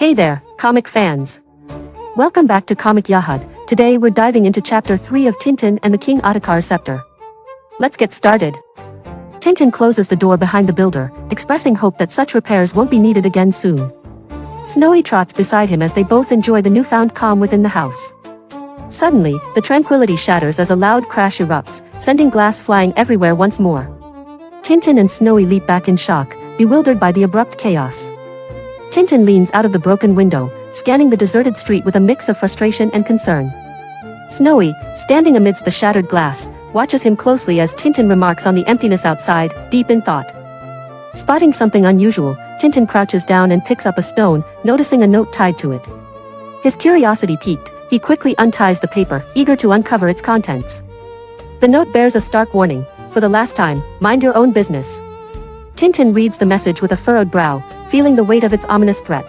Hey there, comic fans! Welcome back to Comic Yahud. Today we're diving into Chapter 3 of Tintin and the King Ottokar Sceptre. Let's get started. Tintin closes the door behind the builder, expressing hope that such repairs won't be needed again soon. Snowy trots beside him as they both enjoy the newfound calm within the house. Suddenly, the tranquility shatters as a loud crash erupts, sending glass flying everywhere once more. Tintin and Snowy leap back in shock, bewildered by the abrupt chaos. Tintin leans out of the broken window, scanning the deserted street with a mix of frustration and concern. Snowy, standing amidst the shattered glass, watches him closely as Tintin remarks on the emptiness outside, deep in thought. Spotting something unusual, Tintin crouches down and picks up a stone, noticing a note tied to it. His curiosity piqued, he quickly unties the paper, eager to uncover its contents. The note bears a stark warning: for the last time, mind your own business. Tintin reads the message with a furrowed brow, feeling the weight of its ominous threat.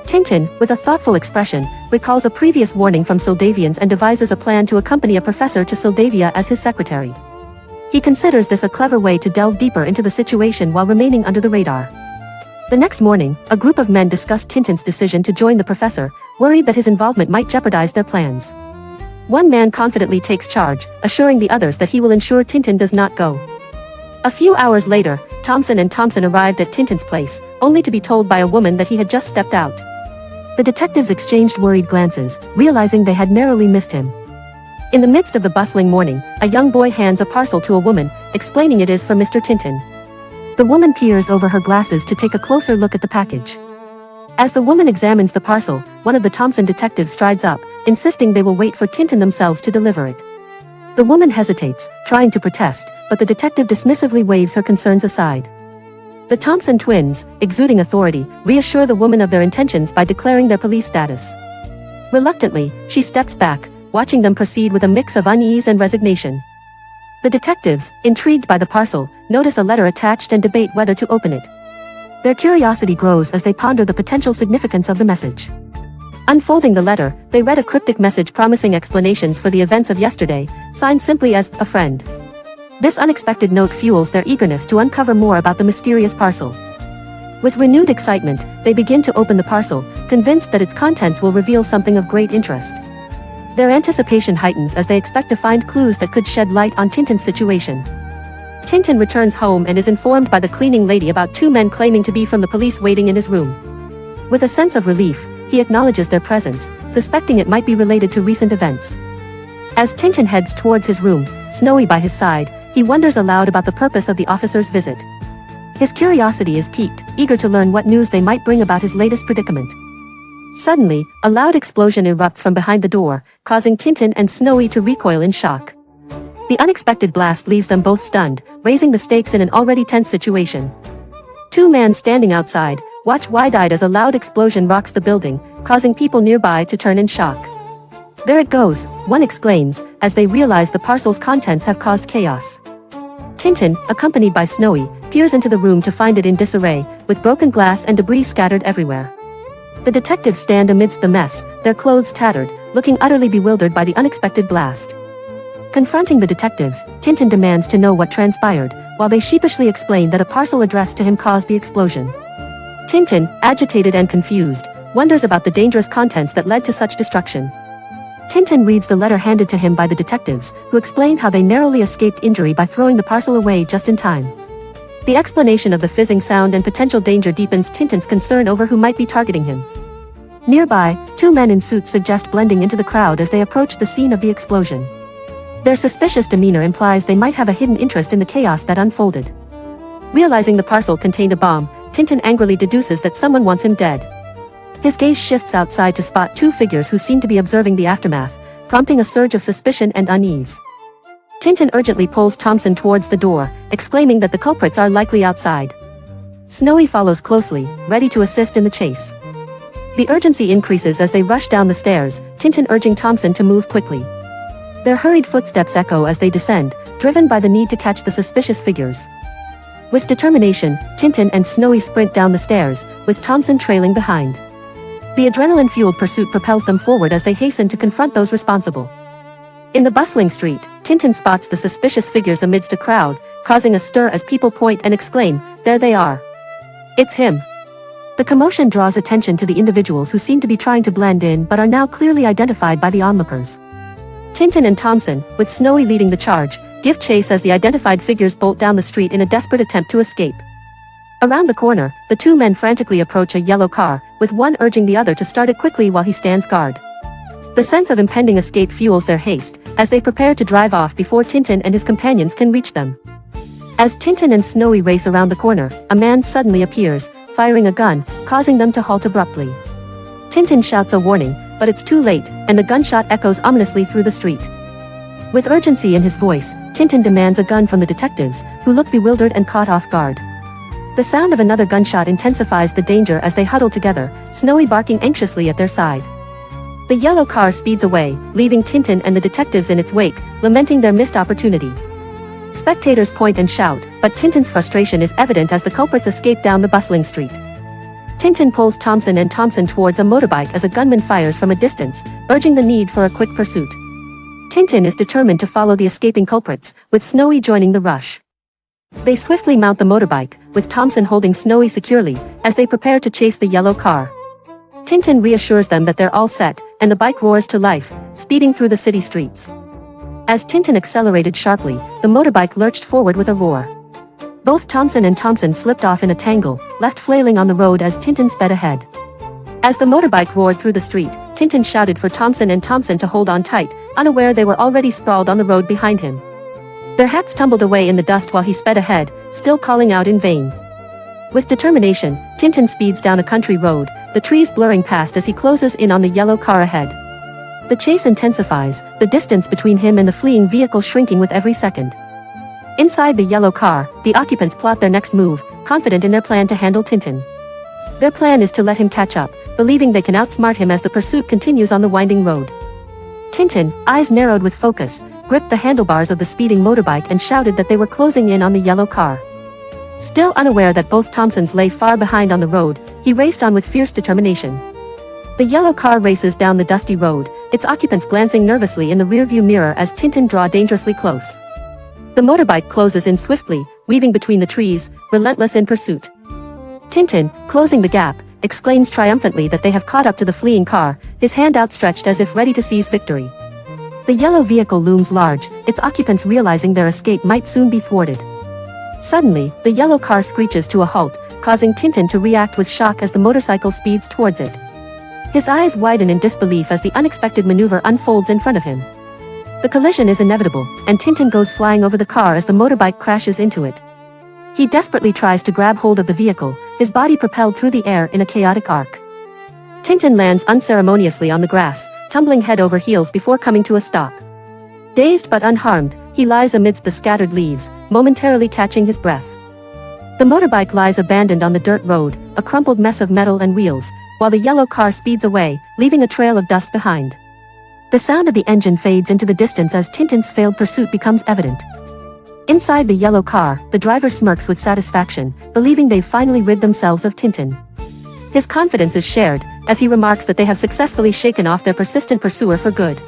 Tintin, with a thoughtful expression, recalls a previous warning from Syldavians and devises a plan to accompany a professor to Syldavia as his secretary. He considers this a clever way to delve deeper into the situation while remaining under the radar. The next morning, a group of men discussed Tintin's decision to join the professor, worried that his involvement might jeopardize their plans. One man confidently takes charge, assuring the others that he will ensure Tintin does not go. A few hours later, Thompson and Thompson arrived at Tintin's place, only to be told by a woman that he had just stepped out. The detectives exchanged worried glances, realizing they had narrowly missed him. In the midst of the bustling morning, a young boy hands a parcel to a woman, explaining it is for Mr. Tintin. The woman peers over her glasses to take a closer look at the package. As the woman examines the parcel, one of the Thompson detectives strides up, insisting they will wait for Tintin themselves to deliver it. The woman hesitates, trying to protest, but the detective dismissively waves her concerns aside. The Thompson twins, exuding authority, reassure the woman of their intentions by declaring their police status. Reluctantly, she steps back, watching them proceed with a mix of unease and resignation. The detectives, intrigued by the parcel, notice a letter attached and debate whether to open it. Their curiosity grows as they ponder the potential significance of the message. Unfolding the letter, they read a cryptic message promising explanations for the events of yesterday, signed simply as "a friend." This unexpected note fuels their eagerness to uncover more about the mysterious parcel. With renewed excitement, they begin to open the parcel, convinced that its contents will reveal something of great interest. Their anticipation heightens as they expect to find clues that could shed light on Tintin's situation. Tintin returns home and is informed by the cleaning lady about two men claiming to be from the police waiting in his room. With a sense of relief, he acknowledges their presence, suspecting it might be related to recent events. As Tintin heads towards his room, Snowy by his side, he wonders aloud about the purpose of the officer's visit. His curiosity is piqued, eager to learn what news they might bring about his latest predicament. Suddenly, a loud explosion erupts from behind the door, causing Tintin and Snowy to recoil in shock. The unexpected blast leaves them both stunned, raising the stakes in an already tense situation. Two men standing outside watch wide-eyed as a loud explosion rocks the building, causing people nearby to turn in shock. "There it goes," one exclaims, as they realize the parcel's contents have caused chaos. Tintin, accompanied by Snowy, peers into the room to find it in disarray, with broken glass and debris scattered everywhere. The detectives stand amidst the mess, their clothes tattered, looking utterly bewildered by the unexpected blast. Confronting the detectives, Tintin demands to know what transpired, while they sheepishly explain that a parcel addressed to him caused the explosion. Tintin, agitated and confused, wonders about the dangerous contents that led to such destruction. Tintin reads the letter handed to him by the detectives, who explain how they narrowly escaped injury by throwing the parcel away just in time. The explanation of the fizzing sound and potential danger deepens Tintin's concern over who might be targeting him. Nearby, two men in suits suggest blending into the crowd as they approach the scene of the explosion. Their suspicious demeanor implies they might have a hidden interest in the chaos that unfolded. Realizing the parcel contained a bomb, Tintin angrily deduces that someone wants him dead. His gaze shifts outside to spot two figures who seem to be observing the aftermath, prompting a surge of suspicion and unease. Tintin urgently pulls Thompson towards the door, exclaiming that the culprits are likely outside. Snowy follows closely, ready to assist in the chase. The urgency increases as they rush down the stairs, Tintin urging Thompson to move quickly. Their hurried footsteps echo as they descend, driven by the need to catch the suspicious figures. With determination, Tintin and Snowy sprint down the stairs, with Thompson trailing behind. The adrenaline-fueled pursuit propels them forward as they hasten to confront those responsible. In the bustling street, Tintin spots the suspicious figures amidst a crowd, causing a stir as people point and exclaim, "There they are! It's him!" The commotion draws attention to the individuals who seem to be trying to blend in but are now clearly identified by the onlookers. Tintin and Thomson, with Snowy leading the charge, give chase as the identified figures bolt down the street in a desperate attempt to escape. Around the corner, the two men frantically approach a yellow car, with one urging the other to start it quickly while he stands guard. The sense of impending escape fuels their haste, as they prepare to drive off before Tintin and his companions can reach them. As Tintin and Snowy race around the corner, a man suddenly appears, firing a gun, causing them to halt abruptly. Tintin shouts a warning, but it's too late, and the gunshot echoes ominously through the street. With urgency in his voice, Tintin demands a gun from the detectives, who look bewildered and caught off guard. The sound of another gunshot intensifies the danger as they huddle together, Snowy barking anxiously at their side. The yellow car speeds away, leaving Tintin and the detectives in its wake, lamenting their missed opportunity. Spectators point and shout, but Tintin's frustration is evident as the culprits escape down the bustling street. Tintin pulls Thomson and Thomson towards a motorbike as a gunman fires from a distance, urging the need for a quick pursuit. Tintin is determined to follow the escaping culprits, with Snowy joining the rush. They swiftly mount the motorbike, with Thomson holding Snowy securely, as they prepare to chase the yellow car. Tintin reassures them that they're all set, and the bike roars to life, speeding through the city streets. As Tintin accelerated sharply, the motorbike lurched forward with a roar. Both Thomson and Thomson slipped off in a tangle, left flailing on the road as Tintin sped ahead. As the motorbike roared through the street, Tintin shouted for Thomson and Thomson to hold on tight, unaware they were already sprawled on the road behind him. Their hats tumbled away in the dust while he sped ahead, still calling out in vain. With determination, Tintin speeds down a country road, the trees blurring past as he closes in on the yellow car ahead. The chase intensifies, the distance between him and the fleeing vehicle shrinking with every second. Inside the yellow car, the occupants plot their next move, confident in their plan to handle Tintin. Their plan is to let him catch up, believing they can outsmart him as the pursuit continues on the winding road. Tintin, eyes narrowed with focus, gripped the handlebars of the speeding motorbike and shouted that they were closing in on the yellow car. Still unaware that both Thomsons lay far behind on the road, he raced on with fierce determination. The yellow car races down the dusty road, its occupants glancing nervously in the rearview mirror as Tintin draw dangerously close. The motorbike closes in swiftly, weaving between the trees, relentless in pursuit. Tintin, closing the gap, exclaims triumphantly that they have caught up to the fleeing car, his hand outstretched as if ready to seize victory. The yellow vehicle looms large, its occupants realizing their escape might soon be thwarted. Suddenly, the yellow car screeches to a halt, causing Tintin to react with shock as the motorcycle speeds towards it. His eyes widen in disbelief as the unexpected maneuver unfolds in front of him. The collision is inevitable, and Tintin goes flying over the car as the motorbike crashes into it. He desperately tries to grab hold of the vehicle, his body propelled through the air in a chaotic arc. Tintin lands unceremoniously on the grass, tumbling head over heels before coming to a stop. Dazed but unharmed, he lies amidst the scattered leaves, momentarily catching his breath. The motorbike lies abandoned on the dirt road, a crumpled mess of metal and wheels, while the yellow car speeds away, leaving a trail of dust behind. The sound of the engine fades into the distance as Tintin's failed pursuit becomes evident. Inside the yellow car, the driver smirks with satisfaction, believing they've finally rid themselves of Tintin. His confidence is shared, as he remarks that they have successfully shaken off their persistent pursuer for good.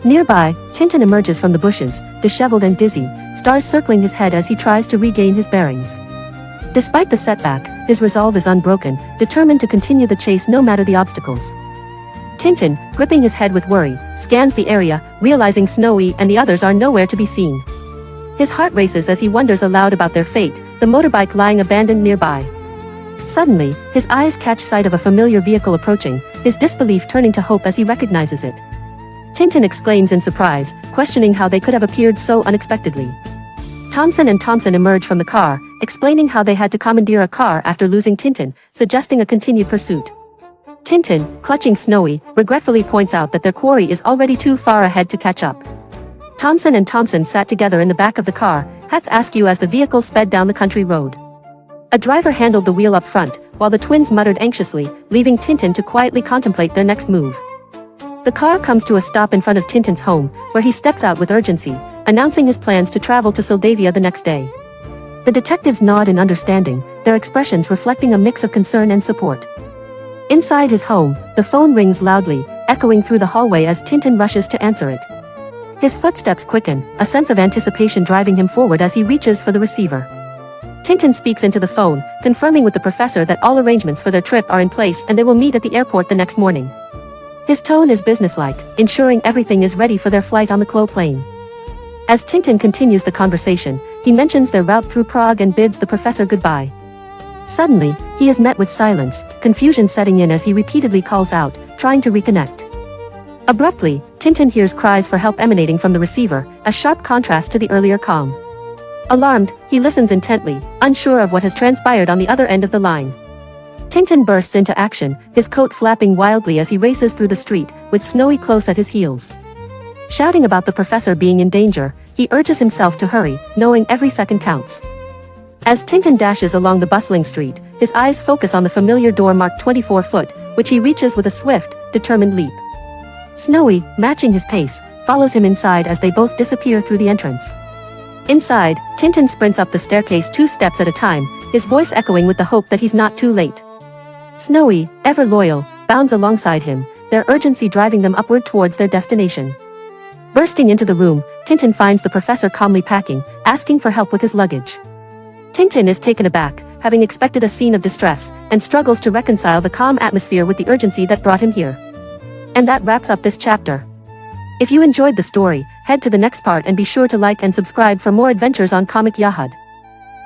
Nearby, Tintin emerges from the bushes, disheveled and dizzy, stars circling his head as he tries to regain his bearings. Despite the setback, his resolve is unbroken, determined to continue the chase no matter the obstacles. Tintin, gripping his head with worry, scans the area, realizing Snowy and the others are nowhere to be seen. His heart races as he wonders aloud about their fate, the motorbike lying abandoned nearby. Suddenly, his eyes catch sight of a familiar vehicle approaching, his disbelief turning to hope as he recognizes it. Tintin exclaims in surprise, questioning how they could have appeared so unexpectedly. Thomson and Thomson emerge from the car, explaining how they had to commandeer a car after losing Tintin, suggesting a continued pursuit. Tintin, clutching Snowy, regretfully points out that their quarry is already too far ahead to catch up. Thomson and Thomson sat together in the back of the car, hats askew as the vehicle sped down the country road. A driver handled the wheel up front, while the twins muttered anxiously, leaving Tintin to quietly contemplate their next move. The car comes to a stop in front of Tintin's home, where he steps out with urgency, announcing his plans to travel to Syldavia the next day. The detectives nod in understanding, their expressions reflecting a mix of concern and support. Inside his home, the phone rings loudly, echoing through the hallway as Tintin rushes to answer it. His footsteps quicken, a sense of anticipation driving him forward as he reaches for the receiver. Tintin speaks into the phone, confirming with the professor that all arrangements for their trip are in place and they will meet at the airport the next morning. His tone is businesslike, ensuring everything is ready for their flight on the Clo plane. As Tintin continues the conversation, he mentions their route through Prague and bids the professor goodbye. Suddenly, he is met with silence, confusion setting in as he repeatedly calls out, trying to reconnect. Abruptly, Tintin hears cries for help emanating from the receiver, a sharp contrast to the earlier calm. Alarmed, he listens intently, unsure of what has transpired on the other end of the line. Tintin bursts into action, his coat flapping wildly as he races through the street, with Snowy close at his heels. Shouting about the professor being in danger, he urges himself to hurry, knowing every second counts. As Tintin dashes along the bustling street, his eyes focus on the familiar door marked 24 foot, which he reaches with a swift, determined leap. Snowy, matching his pace, follows him inside as they both disappear through the entrance. Inside, Tintin sprints up the staircase 2 steps at a time, his voice echoing with the hope that he's not too late. Snowy, ever loyal, bounds alongside him, their urgency driving them upward towards their destination. Bursting into the room, Tintin finds the professor calmly packing, asking for help with his luggage. Tintin is taken aback, having expected a scene of distress, and struggles to reconcile the calm atmosphere with the urgency that brought him here. And that wraps up this chapter. If you enjoyed the story, head to the next part and be sure to like and subscribe for more adventures on Comic Yahud.